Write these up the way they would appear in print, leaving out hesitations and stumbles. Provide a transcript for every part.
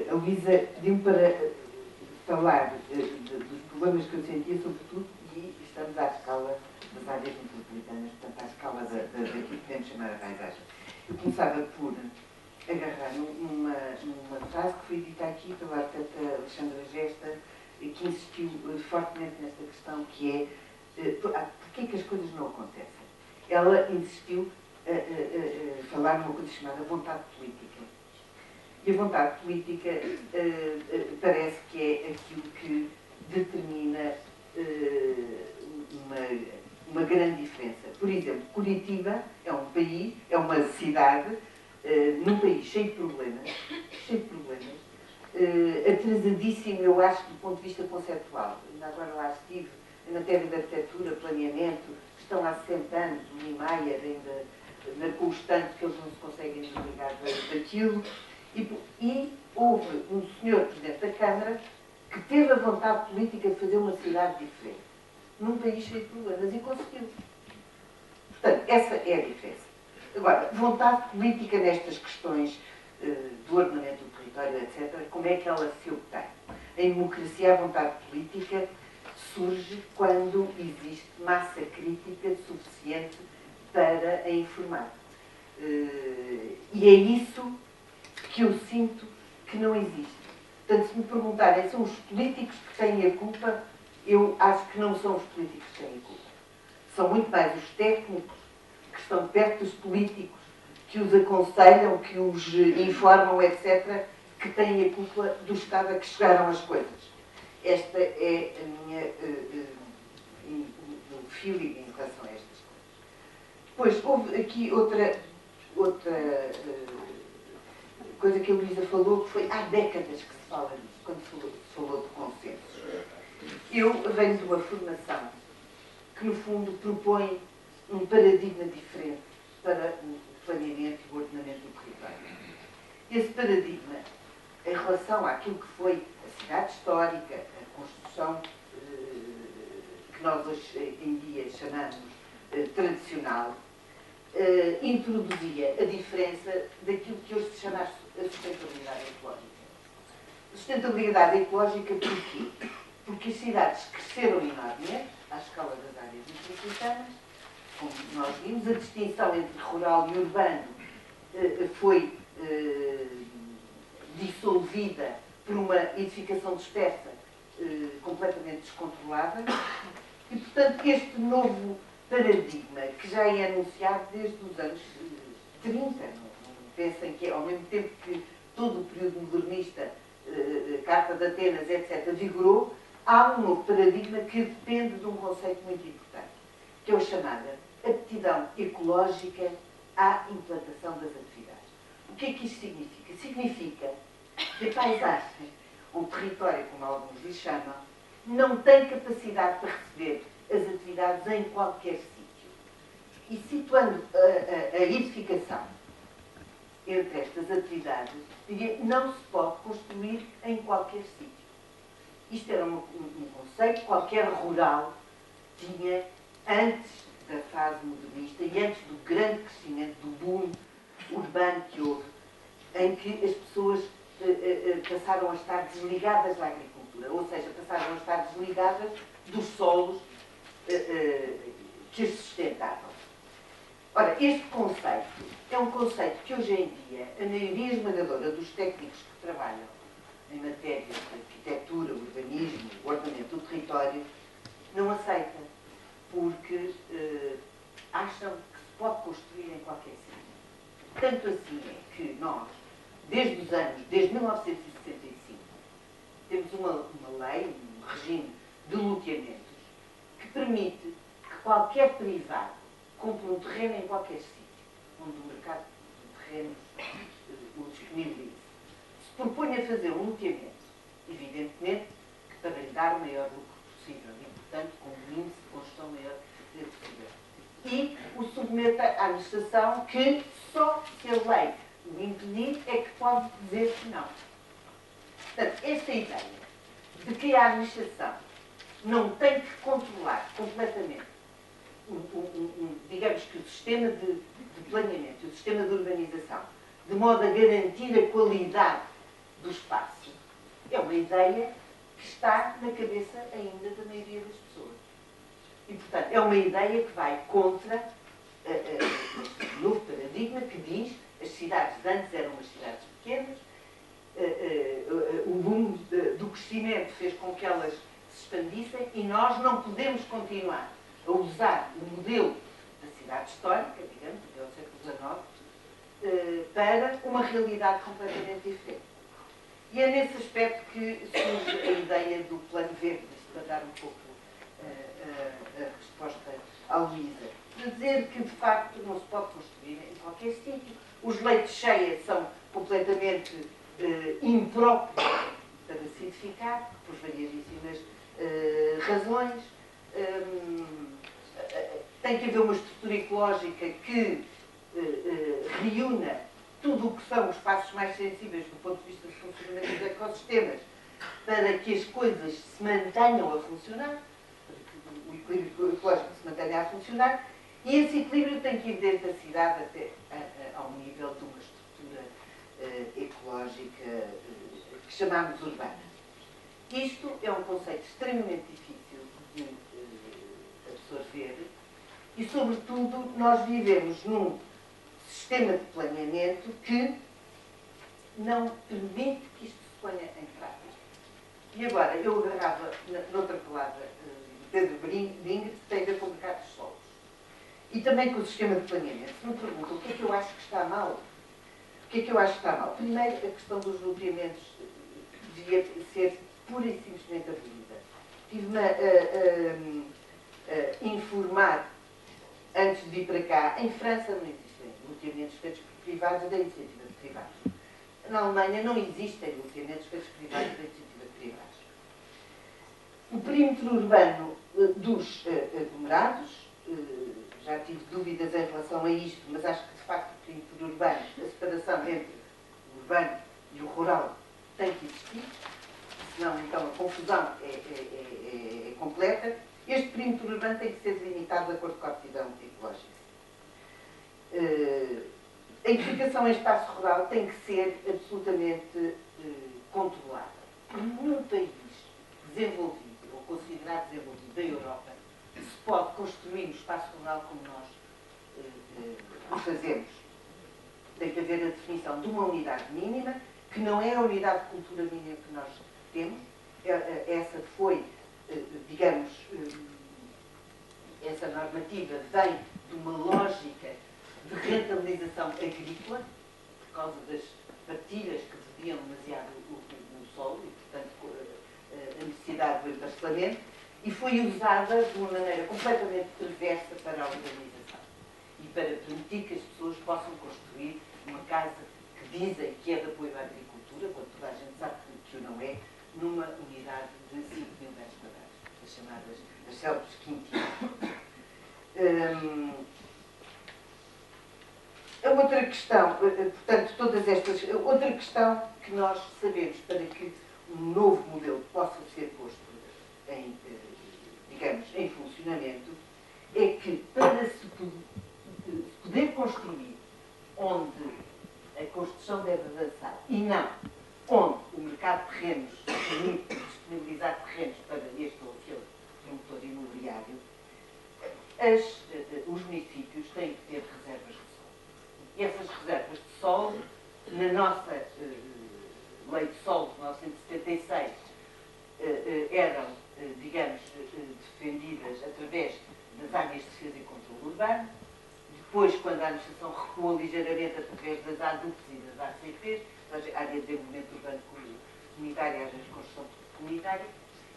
a Luísa pediu para falar dos problemas que eu sentia, sobretudo, e estamos à escala das áreas metropolitanas, portanto, à escala daqui que podemos chamar a paisagem. Eu começava por agarrar numa frase que foi dita aqui pela arquiteta Alexandra Gesta, que insistiu fortemente nesta questão, que é porquê que as coisas não acontecem. Ela insistiu a falar numa coisa chamada vontade política. E a vontade política parece que é aquilo que determina uma grande diferença. Por exemplo, Curitiba é um país, é uma cidade, num país cheio de problemas, atrasadíssimo, eu acho, do ponto de vista conceptual. Ainda agora lá estive, em matéria de arquitetura, planeamento, estão há 60 anos, o Niemeyer ainda marcou os tanto que eles não se conseguem desligar daquilo. E houve um senhor Presidente da Câmara que teve a vontade política de fazer uma cidade diferente, num país cheio de problemas, e conseguiu. Portanto, essa é a diferença. Agora, vontade política nestas questões do ordenamento do território, etc., como é que ela se obtém? Em democracia, a vontade política surge quando existe massa crítica suficiente para a informar. E é isso que eu sinto que não existe. Portanto, se me perguntarem, são os políticos que têm a culpa, eu acho que não são os políticos que têm a culpa. São muito mais os técnicos que estão perto dos políticos, que os aconselham, que os informam, etc., que têm a culpa do estado a que chegaram as coisas. Esta é a minha feeling em relação a estas coisas. Depois, houve aqui outra coisa que a Luísa falou, que foi há décadas que se fala disso, quando se falou de consensos. Eu venho de uma formação que, no fundo, propõe um paradigma diferente para o planeamento e o ordenamento do território. Esse paradigma, em relação àquilo que foi a cidade histórica, a construção que nós hoje em dia chamamos tradicional, introduzia a diferença daquilo que hoje se chama a sustentabilidade ecológica. A sustentabilidade ecológica porquê? Porque as cidades cresceram enormemente à escala das áreas metropolitanas, como nós vimos, a distinção entre rural e urbano foi dissolvida por uma edificação dispersa completamente descontrolada e, portanto, este novo paradigma que já é anunciado desde os anos 30, não pensem que ao mesmo tempo que todo o período modernista, Carta de Atenas, etc., vigorou, há um novo paradigma que depende de um conceito muito importante, que é o chamado aptidão ecológica à implantação das atividades. O que é que isto significa? Significa que a paisagem, ou território, como alguns lhe chamam, não tem capacidade para receber as atividades em qualquer sítio. E situando a edificação entre estas atividades, não se pode construir em qualquer sítio. Isto era um conceito que qualquer rural tinha antes da fase modernista e antes do grande crescimento, do boom urbano que houve, em que as pessoas passaram a estar desligadas da agricultura, ou seja, passaram a estar desligadas dos solos que as sustentavam. Ora, este conceito é um conceito que hoje em dia a maioria esmagadora dos técnicos que trabalham em matéria de arquitetura, urbanismo, ordenamento do território, não aceita, porque acham que se pode construir em qualquer sítio. Tanto assim é que nós, desde 1965, temos uma lei, um regime de loteamentos que permite que qualquer privado compre um terreno em qualquer sítio, onde o mercado de terrenos o disponibiliza. Se propõe a fazer um loteamento, evidentemente, que para lhe dar o maior lucro possível e, portanto, com um índice de construção maior possível. E o submete à administração que só se a lei o impedir é que pode dizer que não. Portanto, esta ideia de que a administração não tem que controlar completamente digamos que o sistema de planeamento, o sistema de urbanização, de modo a garantir a qualidade do espaço é uma ideia que está na cabeça ainda da maioria das pessoas. E, portanto, é uma ideia que vai contra o novo paradigma que diz as cidades de antes eram umas cidades pequenas, o boom do crescimento fez com que elas se expandissem e nós não podemos continuar a usar o modelo da cidade histórica, digamos, do século XIX, para uma realidade completamente diferente. E é nesse aspecto que surge a ideia do plano verde, para dar um pouco a resposta à Luísa. De dizer que, de facto, não se pode construir em qualquer sítio. Os leitos cheios são completamente impróprios para se edificar, por variedíssimas razões. Tem que haver uma estrutura ecológica que reúna tudo o que são os espaços mais sensíveis do ponto de vista do funcionamento dos ecossistemas para que as coisas se mantenham a funcionar, para que o equilíbrio ecológico se mantenha a funcionar, e esse equilíbrio tem que ir desde a cidade até ao nível de uma estrutura ecológica que chamamos urbana. Isto é um conceito extremamente difícil de absorver e, sobretudo, nós vivemos num sistema de planeamento que não permite que isto se ponha em prática. E agora, eu agarrava noutra palavra de Pedro Binger, que tem a ver com o mercado dos solos. E também com o sistema de planeamento. Se me perguntam o que é que eu acho que está mal, o que é que eu acho que está mal? Primeiro, a questão dos loteamentos devia ser pura e simplesmente abolida. Estive-me a informar, antes de vir para cá, em França não existem loteamentos feitos por privados da iniciativa de privados. Na Alemanha não existem loteamentos feitos por privados da iniciativa de privados. O perímetro urbano dos aglomerados, já tive dúvidas em relação a isto, mas acho que de facto o perímetro urbano, a separação entre o urbano e o rural tem que existir, senão então a confusão é completa. Este perímetro urbano tem que ser delimitado de acordo com a aptidão ecológica. A edificação em espaço rural tem que ser absolutamente controlada. Num país desenvolvido, ou considerado desenvolvido da Europa, se pode construir um espaço rural como nós fazemos. Tem que haver a definição de uma unidade mínima, que não é a unidade de cultura mínima que nós temos. Essa foi, digamos, essa normativa vem de uma lógica de rentabilização agrícola, por causa das partilhas que desviam demasiado o solo e, portanto, a necessidade do emparcelamento, e foi usada de uma maneira completamente perversa para a urbanização e para permitir que as pessoas possam construir uma casa que dizem que é de apoio à agricultura, quando toda a gente sabe que o não é, numa unidade de 5.000 metros quadrados, as chamadas as célebres quintinas. A outra questão, portanto, todas estas, outra questão que nós sabemos para que um novo modelo possa ser posto em, digamos, em funcionamento, é que para se poder construir onde a construção deve avançar e não onde o mercado de terrenos permite disponibilizar terrenos para este ou aquele promotor imobiliário, os municípios têm que ter reservas de solo. E essas reservas de solo, na nossa lei de solo de 1976, eram, digamos, defendidas através das áreas de defesa e controle urbano. Depois, quando a administração recuou ligeiramente através das ADUPs e das ACPs, a área de desenvolvimento urbano comunitário e a área de construção comunitária,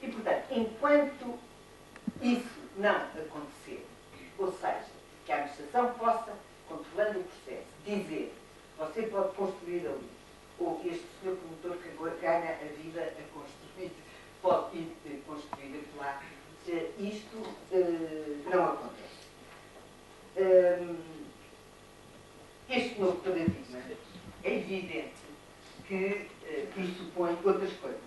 e, portanto, enquanto isso não acontecer, ou seja, que a administração possa, controlando o processo, dizer você pode construir ali, ou este senhor promotor que agora ganha a vida a construir, pode ir construir lá, isto não acontece. Este novo paradigma é evidente que pressupõe outras coisas,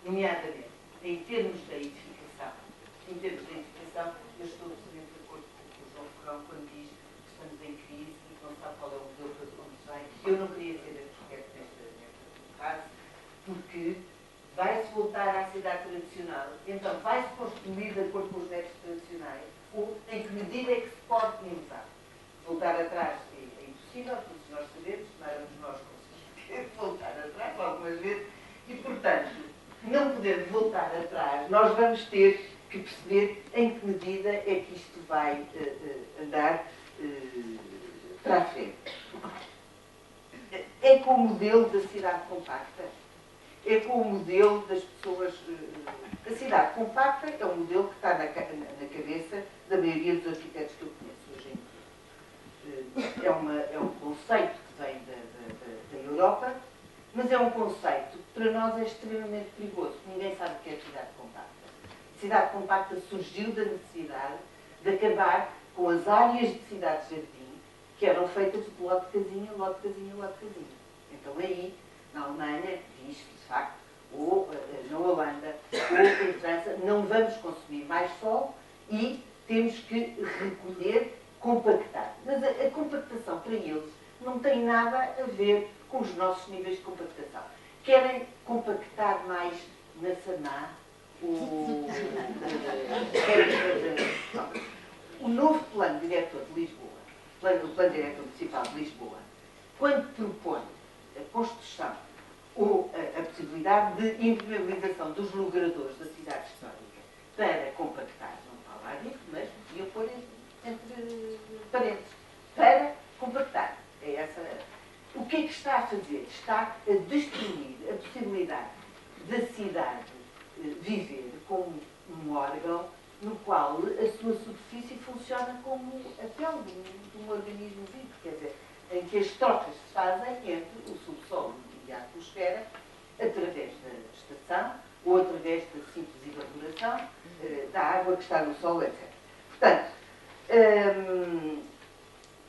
nomeadamente, em termos da edificação. Em termos da edificação, eu estou absolutamente de acordo com o João Ferrão quando diz que estamos em crise e que não sabe qual é o modelo para onde vai. Eu não queria ser arquiteto nesta fase, porque vai-se voltar à cidade tradicional, então vai-se construir de acordo com os métodos tradicionais, ou em que medida é que se pode minimizar. Voltar atrás é impossível, todos nós sabemos, não éramos nós conseguimos voltar atrás algumas vezes, e portanto, não podendo voltar atrás, nós vamos ter que perceber em que medida é que isto vai andar para a frente. É com o modelo da cidade compacta, é com o modelo das pessoas. A cidade compacta é um modelo que está na cabeça da maioria dos arquitetos que eu conheço hoje em dia. É um conceito que vem da Europa, mas é um conceito que para nós é extremamente perigoso. Ninguém sabe o que é cidade compacta. A cidade compacta surgiu da necessidade de acabar com as áreas de cidade-jardim que eram feitas de lote de casinha, lote de casinha, lote de casinha. Então aí, na Alemanha, isto de facto, ou na Holanda, ou em França, não vamos consumir mais solo e temos que recolher, compactar. Mas a compactação para eles não tem nada a ver com os nossos níveis de compactação. Querem compactar mais na Samá, o novo plano diretor de Lisboa, o plano diretor municipal de Lisboa, quando propõe a construção ou a possibilidade de impermeabilização dos logradouros da cidade histórica para compactar, não está lá dito, mas podia pôr entre parênteses, para compactar. É essa. O que é que está a fazer? Está a destruir a possibilidade da cidade viver como um órgão no qual a sua superfície funciona como a pele de um organismo vivo, quer dizer, em que as trocas se fazem entre o subsolo e a atmosfera através da estação ou através da simples evaporação da água que está no solo, etc. Portanto,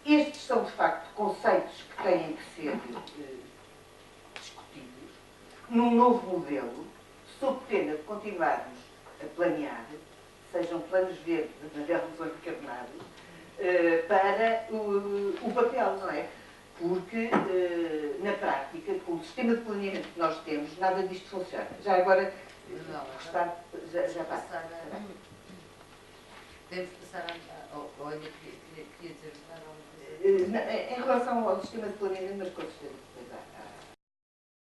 estes são, de facto, conceitos que têm que ser discutidos num novo modelo, sob pena de continuarmos a planear, sejam planos verdes, amarelos ou encarnados, para o papel, não é? Porque, na prática, com o sistema de planeamento que nós temos, nada disto funciona. Já agora, já passa. Temos que passar ou ainda queria dizer alguma coisa? Em relação ao sistema de planeamento, mas com certeza depois há.